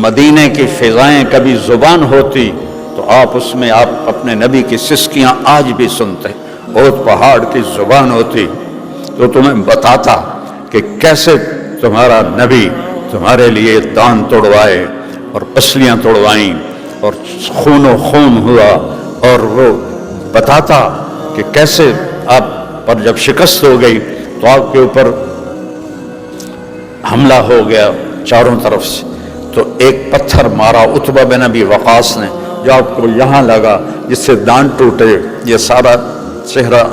مدینے کی فضائیں کبھی زبان ہوتی تو آپ اس میں آپ اپنے نبی کی سسکیاں آج بھی سنتے. احد پہاڑ کی زبان ہوتی تو تمہیں بتاتا کہ کیسے تمہارا نبی تمہارے لیے دان توڑوائے اور پسلیاں توڑوائیں اور خون و خون ہوا، اور وہ بتاتا کہ کیسے آپ پر جب شکست ہو گئی تو آپ کے اوپر حملہ ہو گیا چاروں طرف سے، تو ایک پتھر مارا عتبہ بن ابی وقاص نے جو آپ کو یہاں لگا، جس سے دان ٹوٹے، یہ سارا چہرہ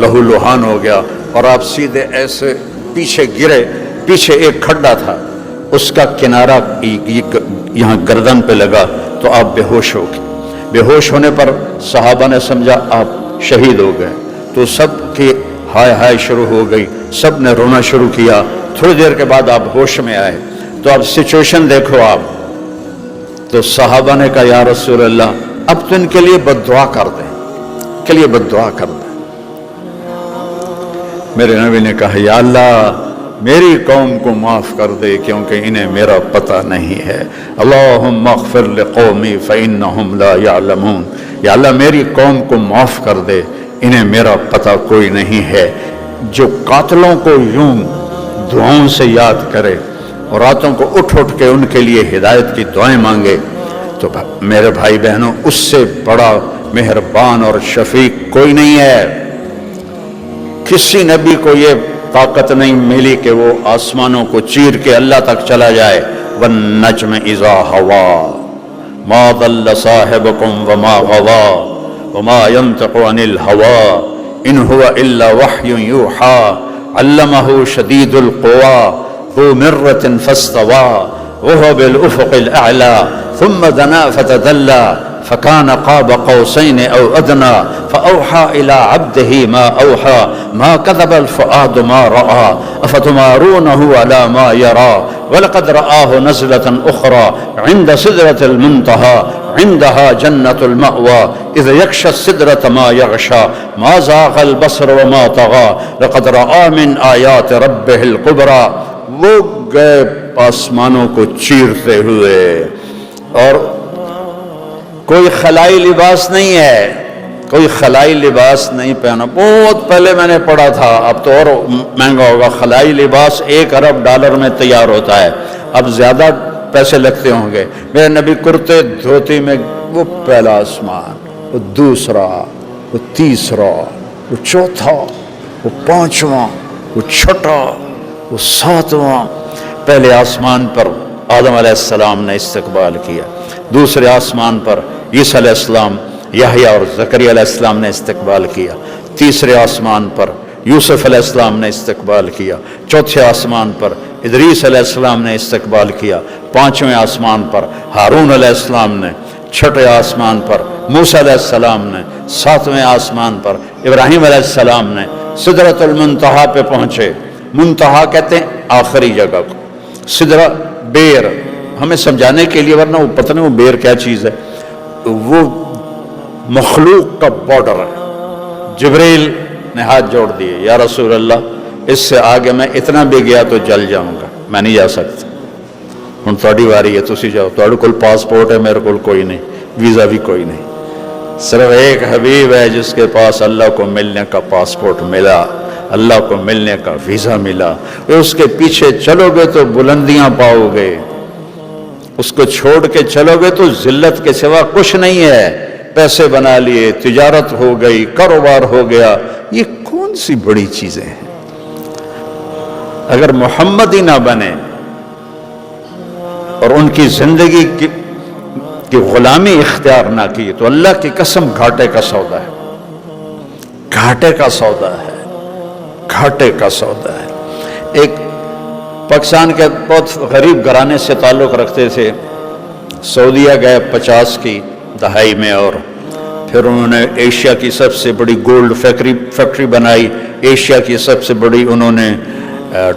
لہو لہان ہو گیا اور آپ سیدھے ایسے پیچھے گرے. پیچھے ایک کھڈا تھا، اس کا کنارہ یہاں گردن پہ لگا تو آپ بے ہوش ہو گئے. بے ہوش ہونے پر صحابہ نے سمجھا آپ شہید ہو گئے، تو سب کی ہائے ہائے شروع ہو گئی، سب نے رونا شروع کیا. تھوڑی دیر کے بعد آپ ہوش میں آئے تو اب سچویشن دیکھو آپ. تو صحابہ نے کہا یا رسول اللہ اب تو ان کے لیے بد دعا کر دیں، کے لیے بد دعا کر دیں. میرے نبی نے کہا یا اللہ میری قوم کو معاف کر دے کیونکہ انہیں میرا پتہ نہیں ہے. اللہم اغفر لقومی فإنہم لا یعلمون. یا اللہ میری قوم کو معاف کر دے، انہیں میرا پتہ کوئی نہیں ہے. جو قاتلوں کو یوں دعاؤں سے یاد کرے اور راتوں کو اٹھ اٹھ کے ان کے لیے ہدایت کی دعائیں مانگے، تو میرے بھائی بہنوں اس سے بڑا مہربان اور شفیق کوئی نہیں ہے. کسی نبی کو یہ طاقت نہیں ملی کہ وہ آسمانوں کو چیر کے اللہ تک چلا جائے. والنجم اذا ہوا ما ضل صاحبكم وما غوا وما ينطق عن الهوى ان هو الا وحي يوحى علمه شديد القوى ذو مرة فاستوى وهو بالأفق الأعلى ثم دنا فتدلى فكان قاب قوسين أو أدنى فأوحى إلى عبده ما أوحى ما كذب الفؤاد ما رأى أفتمارونه على ما يرى ولقد رآه نزلة أخرى عند سدرة المنتهى عندها جنة المأوى إذ يغشى السدرة ما يغشى ما زاغ البصر وما طغى لقد رأى من آيات ربه الكبرى. وہ گئے آسمانوں کو چیرتے ہوئے، اور کوئی خلائی لباس نہیں ہے، کوئی خلائی لباس نہیں پہنا. بہت پہلے میں نے پڑھا تھا، اب تو اور مہنگا ہوگا. خلائی لباس $1 ارب میں تیار ہوتا ہے، اب زیادہ پیسے لگتے ہوں گے. میرے نبی کرتے دھوتی میں، وہ پہلا آسمان، وہ دوسرا، وہ تیسرا، وہ چوتھا، وہ پانچواں، وہ چھٹا، وہ ساتواں. پہلے آسمان پر آدم علیہ السلام نے استقبال کیا، دوسرے آسمان پر عیسیٰ علیہ السلام، یحییٰ اور زکریا علیہ السلام نے استقبال کیا، تیسرے آسمان پر یوسف علیہ السلام نے استقبال کیا، چوتھے آسمان پر ادریس علیہ السلام نے استقبال کیا، پانچویں آسمان پر ہارون علیہ السلام نے، چھٹے آسمان پر موسیٰ علیہ السلام نے، ساتویں آسمان پر ابراہیم علیہ السلام نے. سدرۃ المنتہا پہ پہنچے. منتہا کہتے ہیں آخری جگہ کو. سدرہ بیر ہمیں سمجھانے کے لیے، ورنہ وہ پتہ نہیں وہ بیر کیا چیز ہے، وہ مخلوق کا بارڈر ہے. جبریل نے ہاتھ جوڑ دیے، یا رسول اللہ اس سے آگے میں اتنا بھی گیا تو جل جاؤں گا، میں نہیں جا سکتا. ہن تہاڈی واری ہے، تسی جاؤ. تہاڈے کول پاسپورٹ ہے، میرے کول کوئی نہیں، ویزا بھی کوئی نہیں. صرف ایک حبیب ہے جس کے پاس اللہ کو ملنے کا پاسپورٹ ملا، اللہ کو ملنے کا ویزا ملا. اس کے پیچھے چلو گے تو بلندیاں پاؤ گے، اس کو چھوڑ کے چلو گے تو ذلت کے سوا کچھ نہیں ہے. پیسے بنا لیے، تجارت ہو گئی، کاروبار ہو گیا، یہ کون سی بڑی چیزیں ہیں؟ اگر محمد ہی نہ بنے اور ان کی زندگی کی غلامی اختیار نہ کی تو اللہ کی قسم گھاٹے کا سودا ہے، گھاٹے کا سودا ہے، گھاٹے کا سودا ہے. ایک پاکستان کے بہت غریب گھرانے سے تعلق رکھتے تھے، سعودیہ گئے 50 کی دہائی میں، اور پھر انہوں نے ایشیا کی سب سے بڑی گولڈ فیکٹری بنائی، ایشیا کی سب سے بڑی انہوں نے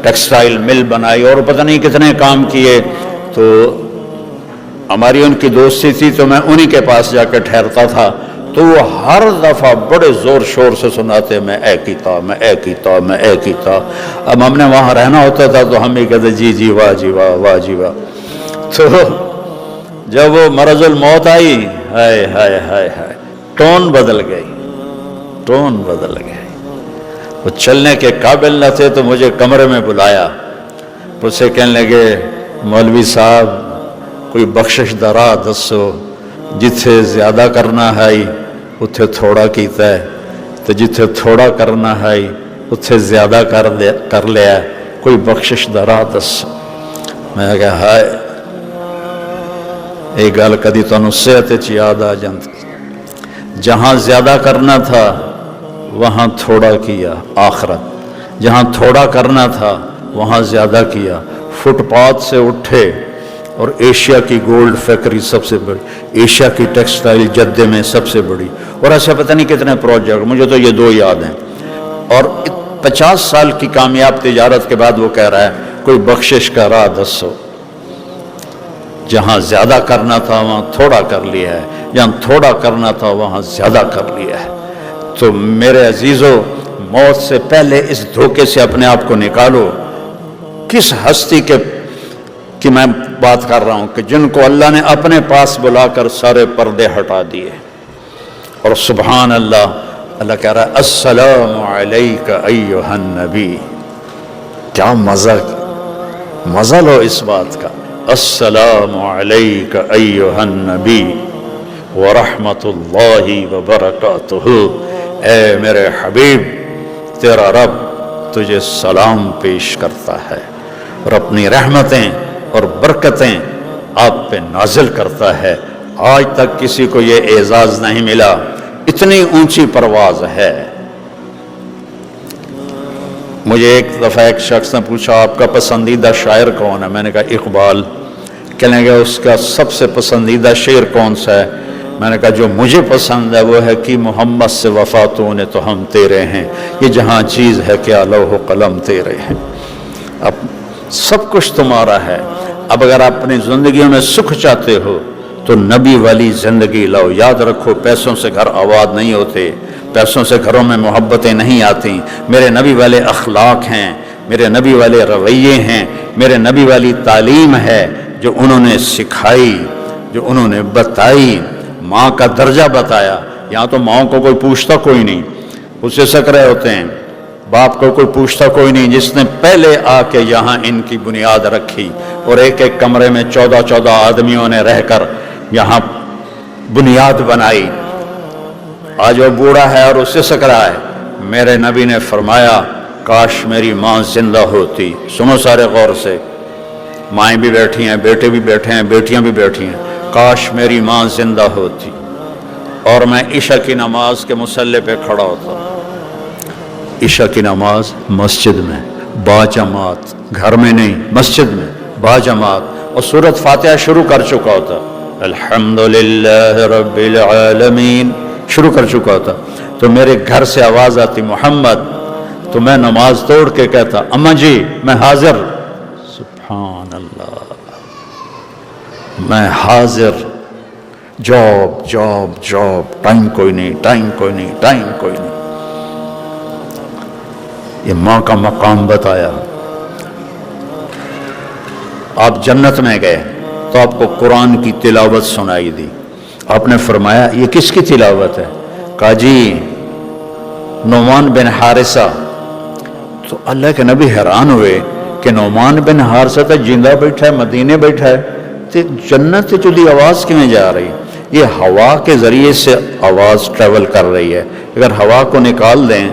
ٹیکسٹائل مل بنائی، اور پتہ نہیں کتنے کام کیے. تو ہماری ان کی دوستی تھی تو میں انہی کے پاس جا کے ٹھہرتا تھا، تو وہ ہر دفعہ بڑے زور شور سے سناتے میں اے کیتا، میں اے کیتا، میں اے کیتا. اب ہم نے وہاں رہنا ہوتا تھا تو ہم ہی کہتے جی جی واہ جی واہ، واہ جی واہ. تو جب وہ مرض الموت آئی، ہائے ہائے ہائے ہائے، ٹون بدل گئی، ٹون بدل گئی۔ وہ چلنے کے قابل نہ تھے تو مجھے کمرے میں بلایا، مجھ سے کہنے لگے مولوی صاحب کوئی بخشش درا دسو، جتھے زیادہ کرنا ہے اتھے تھوڑا کیتا ہے، تو جتھے تھوڑا کرنا ہے اتھے زیادہ کر لیا، کوئی بخشش درا دسو۔ میں نے کہا ہائے یہ گل کدی تانوں صحت وچ یاد آ جاندی، جہاں زیادہ کرنا تھا وہاں تھوڑا کیا، آخرت جہاں تھوڑا کرنا تھا وہاں زیادہ کیا۔ فٹ پاتھ سے اٹھے اور ایشیا کی گولڈ فیکٹری سب سے بڑی، ایشیا کی ٹیکسٹائل جدے میں سب سے بڑی، اور ایسا پتہ نہیں کتنے پروجیکٹ، مجھے تو یہ دو یاد ہیں۔ اور 50 سال کی کامیاب تجارت کے بعد وہ کہہ رہا ہے کوئی بخشش کا راہ دسو، جہاں زیادہ کرنا تھا وہاں تھوڑا کر لیا ہے، جہاں تھوڑا کرنا تھا وہاں زیادہ کر لیا ہے۔ تو میرے عزیزو، موت سے پہلے اس دھوکے سے اپنے آپ کو نکالو۔ کس ہستی کی میں بات کر رہا ہوں کہ جن کو اللہ نے اپنے پاس بلا کر سارے پردے ہٹا دیے، اور سبحان اللہ، اللہ کہہ رہا ہے السلام علیک ایھا النبی۔ کیا مزہ لو اس بات کا، السلام علیک ایھا النبی ورحمۃ اللہ وبرکاتہ۔ اے میرے حبیب، تیرا رب تجھے سلام پیش کرتا ہے اور اپنی رحمتیں اور برکتیں آپ پہ نازل کرتا ہے۔ آج تک کسی کو یہ اعزاز نہیں ملا، اتنی اونچی پرواز ہے۔ مجھے ایک دفعہ ایک شخص نے پوچھا آپ کا پسندیدہ شاعر کون ہے؟ میں نے کہا اقبال۔ کہنے گا اس کا سب سے پسندیدہ شعر کون سا ہے؟ میں نے کہا جو مجھے پسند ہے وہ ہے کہ محمد سے وفا تو نے تو ہم تیرے ہیں، یہ جہاں چیز ہے کیا لوح و قلم تیرے ہیں۔ اب سب کچھ تمہارا ہے، اب اگر آپ اپنی زندگیوں میں سکھ چاہتے ہو تو نبی والی زندگی لاؤ۔ یاد رکھو پیسوں سے گھر آباد نہیں ہوتے، پیسوں سے گھروں میں محبتیں نہیں آتی۔ میرے نبی والے اخلاق ہیں، میرے نبی والے رویے ہیں، میرے نبی والی تعلیم ہے جو انہوں نے سکھائی، جو انہوں نے بتائی۔ ماں کا درجہ بتایا، یہاں تو ماں کو کوئی پوچھتا کوئی نہیں، اسے سک رہے ہوتے ہیں، باپ کو کوئی پوچھتا کوئی نہیں، جس نے پہلے آ کے یہاں ان کی بنیاد رکھی اور ایک ایک کمرے میں 14 آدمیوں نے رہ کر یہاں بنیاد بنائی۔ آج وہ بوڑھا ہے اور اسے سک رہا ہے۔ میرے نبی نے فرمایا کاش میری ماں زندہ ہوتی۔ سنو سارے غور سے، مائیں بھی بیٹھی ہیں، بیٹے بھی بیٹھے ہیں، بیٹیاں بھی بیٹھی ہیں، کاش میری ماں زندہ ہوتی اور میں عشاء کی نماز کے مصلی پہ کھڑا ہوتا۔ عشاء کی نماز مسجد میں باجماعت، گھر میں نہیں، مسجد میں باجماعت، اور سورۃ فاتحہ شروع کر چکا ہوتا، الحمدللہ رب العالمین شروع کر چکا ہوتا۔ تو میرے گھر سے آواز آتی محمد، تو میں نماز توڑ کے کہتا اماں جی میں حاضر۔ سبحان اللہ، میں حاضر، جاب، ٹائم کوئی نہیں۔ یہ ماں کا مقام بتایا۔ آپ جنت میں گئے تو آپ کو قرآن کی تلاوت سنائی دی، آپ نے فرمایا یہ کس کی تلاوت ہے؟ کہا جی نعمان بن حارثہ۔ تو اللہ کے نبی حیران ہوئے کہ نعمان بن حارثہ تو جندہ بیٹھا ہے، مدینے بیٹھا ہے، تو جنت سے جدی آواز کیوں جا رہی؟ یہ ہوا کے ذریعے سے آواز ٹریول کر رہی ہے۔ اگر ہوا کو نکال دیں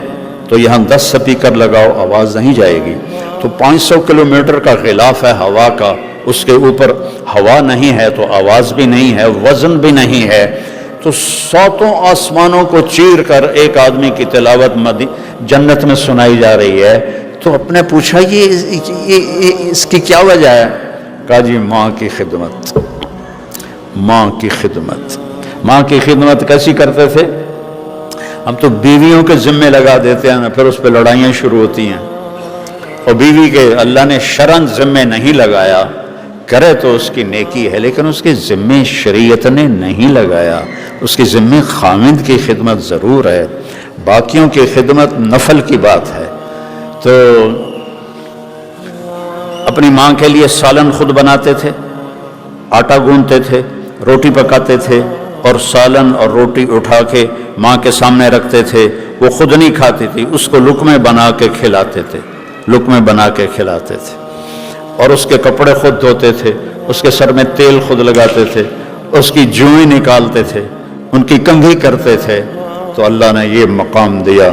تو یہاں 10 سپیکر لگاؤ، آواز نہیں جائے گی۔ تو 500 کلومیٹر کا غلاف ہے ہوا کا، اس کے اوپر ہوا نہیں ہے تو آواز بھی نہیں ہے، وزن بھی نہیں ہے۔ تو 7 آسمانوں کو چیر کر ایک آدمی کی تلاوت جنت میں سنائی جا رہی ہے۔ تو اپنے پوچھا یہ اس کی کیا وجہ ہے؟ کہا جی ماں کی خدمت۔ ماں کی خدمت کیسی کرتے تھے؟ ہم تو بیویوں کے ذمے لگا دیتے ہیں، پھر اس پہ لڑائیاں شروع ہوتی ہیں۔ اور بیوی کے اللہ نے شرن ذمے نہیں لگایا، کرے تو اس کی نیکی ہے، لیکن اس کے ذمے شریعت نے نہیں لگایا۔ اس کے ذمے خامند کی خدمت ضرور ہے، باقیوں کی خدمت نفل کی بات ہے۔ تو اپنی ماں کے لیے سالن خود بناتے تھے، آٹا گوندتے تھے، روٹی پکاتے تھے اور سالن اور روٹی اٹھا کے ماں کے سامنے رکھتے تھے، وہ خود نہیں کھاتی تھی، اس کو لقمے بنا کے کھلاتے تھے، لقمے بنا کے کھلاتے تھے، اور اس کے کپڑے خود دھوتے تھے، اس کے سر میں تیل خود لگاتے تھے، اس کی جوئیں نکالتے تھے، ان کی کنگھی کرتے تھے۔ تو اللہ نے یہ مقام دیا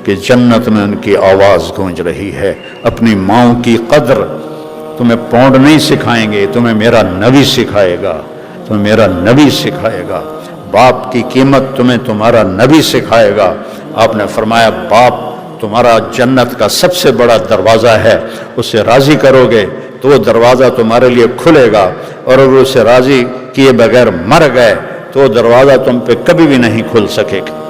کہ جنت میں ان کی آواز گونج رہی ہے، اپنی ماؤں کی قدر تمہیں پونڈ نہیں سکھائیں گے، تمہیں میرا نبی سکھائے گا، تمہیں میرا نبی سکھائے گا۔ باپ کی قیمت تمہیں تمہارا نبی سکھائے گا۔ آپ نے فرمایا باپ تمہارا جنت کا سب سے بڑا دروازہ ہے، اسے راضی کرو گے تو وہ دروازہ تمہارے لیے کھلے گا، اور اگر اسے راضی کیے بغیر مر گئے تو وہ دروازہ تم پہ کبھی بھی نہیں کھل سکے گا۔